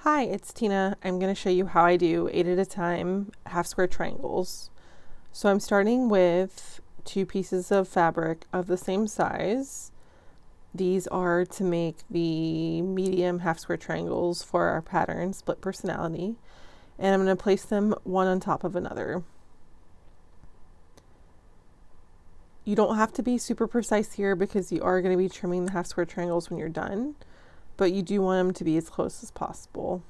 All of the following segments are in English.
Hi, it's Tina. I'm going to show you how I do 8 at a time half square triangles. So I'm starting with 2 pieces of fabric of the same size. These are to make the medium half square triangles for our pattern, Split Personality. And I'm going to place them one on top of another. You don't have to be super precise here because you are going to be trimming the half square triangles when you're done, but you do want them to be as close as possible.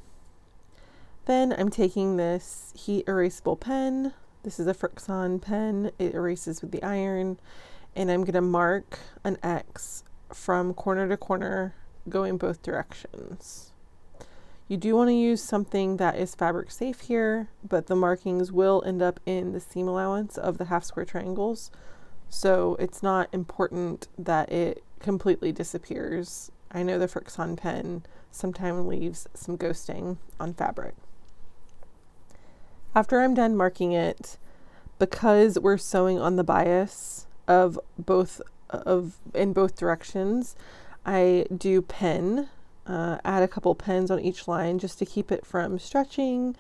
Then I'm taking this heat erasable pen. This is a Frixion pen. It erases with the iron. And I'm going to mark an X from corner to corner going both directions. You do want to use something that is fabric safe here, but the markings will end up in the seam allowance of the half square triangles. So it's not important that it completely disappears. I know the Frixion pen sometimes leaves some ghosting on fabric. After I'm done marking it, because we're sewing on the bias of in both directions, I do pin, add a couple pins on each line just to keep it from stretching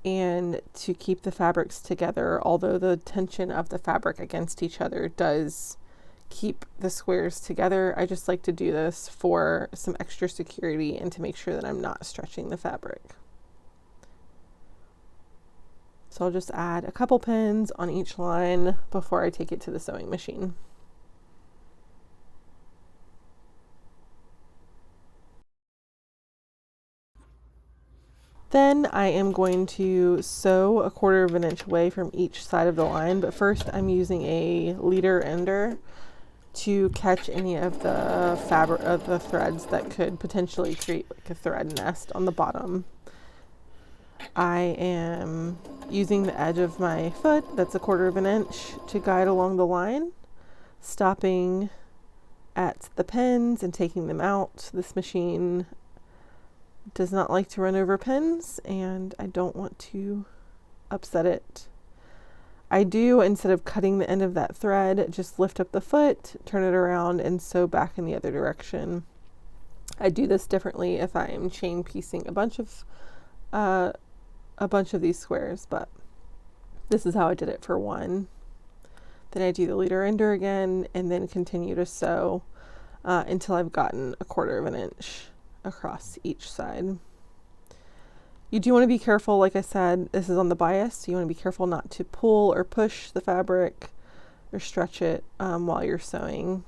and to keep the fabrics together, although the tension of the fabric against each other does keep the squares together. I just like to do this for some extra security and to make sure that I'm not stretching the fabric. So I'll just add a couple pins on each line before I take it to the sewing machine. Then I am going to sew a 1/4 of an inch away from each side of the line, but first I'm using a leader ender to catch any of the fabric of the threads that could potentially create like a thread nest on the bottom. I am using the edge of my foot, that's a 1/4 of an inch, to guide along the line, stopping at the pins and taking them out. This machine does not like to run over pins, and I don't want to upset it. I do, instead of cutting the end of that thread, just lift up the foot, turn it around, and sew back in the other direction. I do this differently if I am chain piecing a bunch of these squares, but this is how I did it for one. Then I do the leader ender again and then continue to sew until I've gotten a 1/4 of an inch across each side. You do want to be careful, like I said, this is on the bias, so you want to be careful not to pull or push the fabric or stretch it while you're sewing.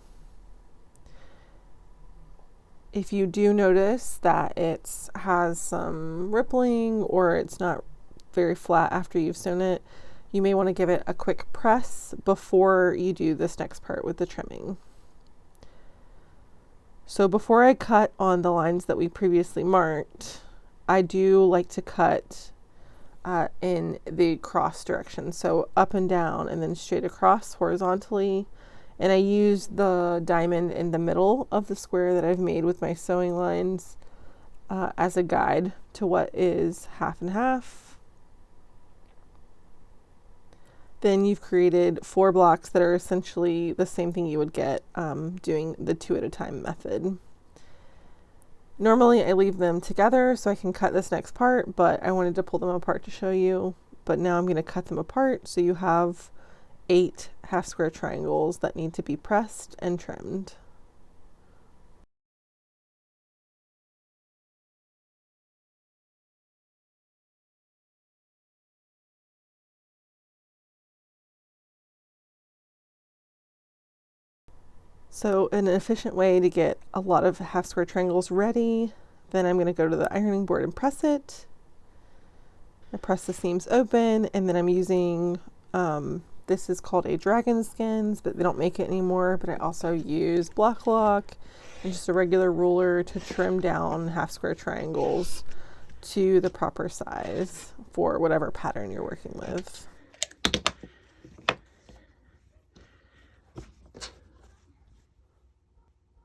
If you do notice that it has some rippling or it's not very flat after you've sewn it, you may want to give it a quick press before you do this next part with the trimming. So before I cut on the lines that we previously marked, I do like to cut in the cross direction, so up and down and then straight across horizontally. And I use the diamond in the middle of the square that I've made with my sewing lines as a guide to what is half and half. Then you've created 4 blocks that are essentially the same thing you would get doing the 2 at a time method. Normally I leave them together so I can cut this next part, but I wanted to pull them apart to show you. But now I'm going to cut them apart so you have 8 half square triangles that need to be pressed and trimmed. So an efficient way to get a lot of half square triangles ready, then I'm going to go to the ironing board and press it. I press the seams open, and then I'm using, this is called a Dragon Skins, but they don't make it anymore, but I also use Block Lock and just a regular ruler to trim down half square triangles to the proper size for whatever pattern you're working with.